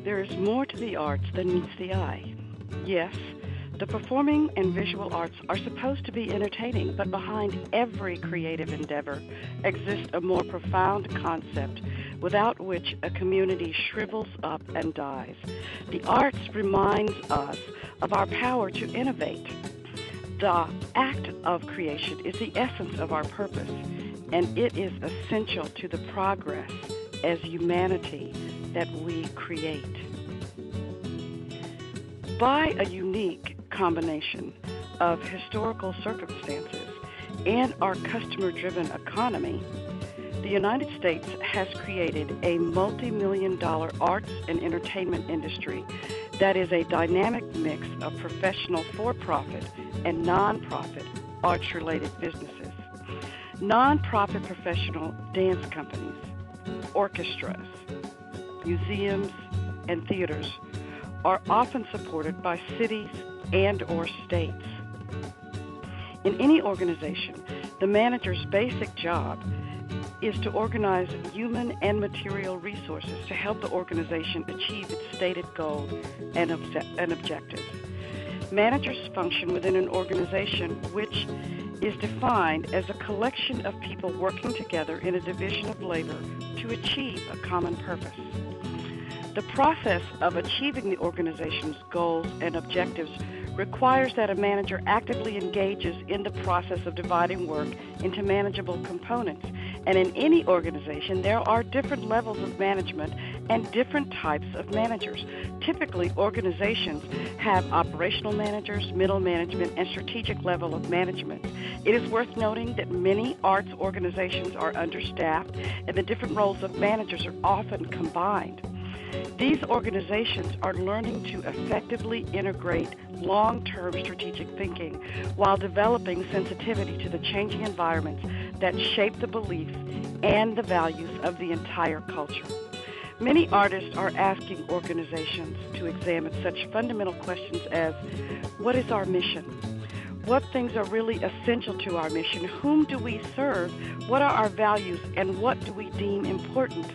There is more to the arts than meets the eye. Yes, the performing and visual arts are supposed to be entertaining, but behind every creative endeavor exists a more profound concept without which a community shrivels up and dies. The arts reminds us of our power to innovate. The act of creation is the essence of our purpose, and it is essential to the progress as humanity that we create. By a unique combination of historical circumstances and our customer-driven economy, the United States has created a multi-million-dollar arts and entertainment industry that is a dynamic mix of professional for-profit and non-profit arts-related businesses. Non-profit professional dance companies, orchestras, museums, and theaters are often supported by cities and or states. In any organization, the manager's basic job is to organize human and material resources to help the organization achieve its stated goals and objectives. Managers function within an organization which is defined as a collection of people working together in a division of labor to achieve a common purpose. The process of achieving the organization's goals and objectives requires that a manager actively engages in the process of dividing work into manageable components. And in any organization, there are different levels of management and different types of managers. Typically, organizations have operational managers, middle management, and strategic level of management. It is worth noting that many arts organizations are understaffed, and the different roles of managers are often combined. These organizations are learning to effectively integrate long-term strategic thinking while developing sensitivity to the changing environments that shape the beliefs and the values of the entire culture. Many artists are asking organizations to examine such fundamental questions as, what is our mission? What things are really essential to our mission? Whom do we serve? What are our values? And what do we deem important?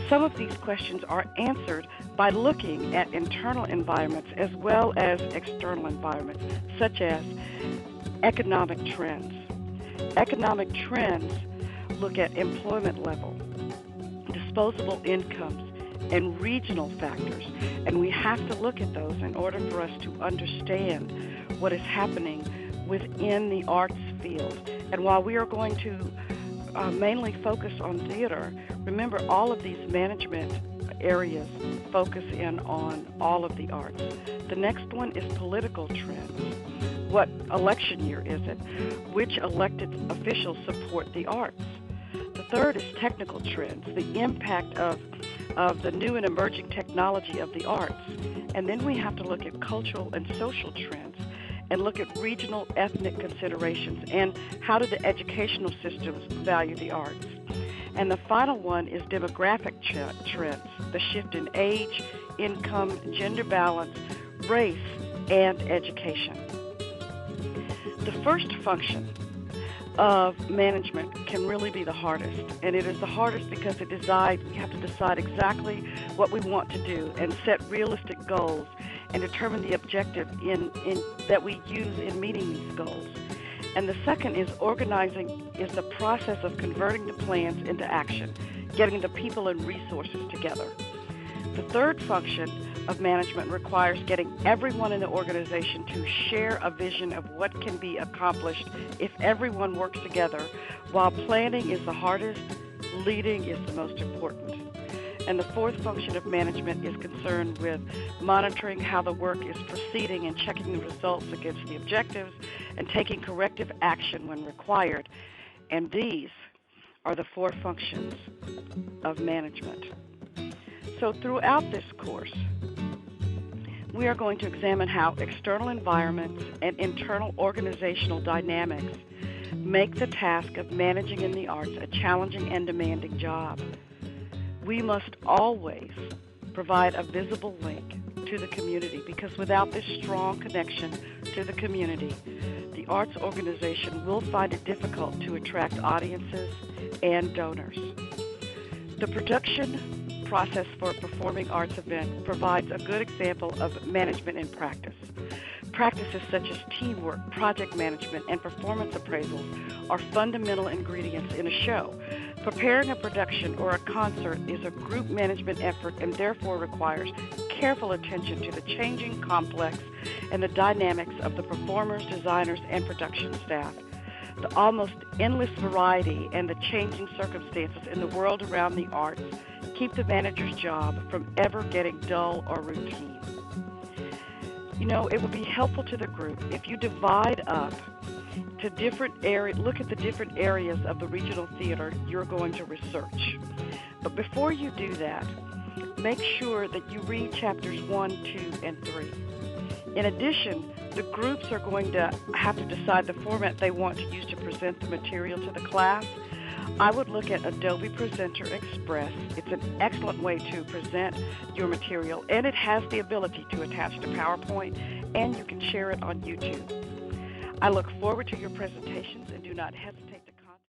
Some of these questions are answered by looking at internal environments as well as external environments, such as economic trends. Economic trends look at employment level, disposable incomes, and regional factors, and we have to look at those in order for us to understand what is happening within the arts field. And while we are going to mainly focus on theater, remember all of these management areas focus in on all of the arts. The next one is political trends. What election year is it? Which elected officials support the arts? The third is technical trends, the impact of the new and emerging technology of the arts. And then we have to look at cultural and social trends and look at regional ethnic considerations and how do the educational systems value the arts. And the final one is demographic trends, the shift in age, income, gender balance, race, and education. The first function of management can really be the hardest, and it is the hardest because we have to decide exactly what we want to do and set realistic goals and determine the objective that we use in meeting these goals. And the second is organizing, is the process of converting the plans into action, getting the people and resources together. The third function of management requires getting everyone in the organization to share a vision of what can be accomplished if everyone works together. While planning is the hardest, leading is the most important. And the fourth function of management is concerned with monitoring how the work is proceeding and checking the results against the objectives and taking corrective action when required. And these are the four functions of management. So throughout this course, we are going to examine how external environments and internal organizational dynamics make the task of managing in the arts a challenging and demanding job. We must always provide a visible link to the community, because without this strong connection to the community, the arts organization will find it difficult to attract audiences and donors. The production, process for a performing arts event provides a good example of management in practice. Practices such as teamwork, project management, and performance appraisals are fundamental ingredients in a show. Preparing a production or a concert is a group management effort and therefore requires careful attention to the changing, complex, and the dynamics of the performers, designers, and production staff. The almost endless variety and the changing circumstances in the world around the arts keep the manager's job from ever getting dull or routine. You know, it would be helpful to the group if you divide up to different areas, look at the different areas of the regional theater you're going to research. But before you do that, make sure that you read chapters 1, 2, and 3. In addition, the groups are going to have to decide the format they want to use to present the material to the class. I would look at Adobe Presenter Express. It's an excellent way to present your material, and it has the ability to attach to PowerPoint, and you can share it on YouTube. I look forward to your presentations, and do not hesitate to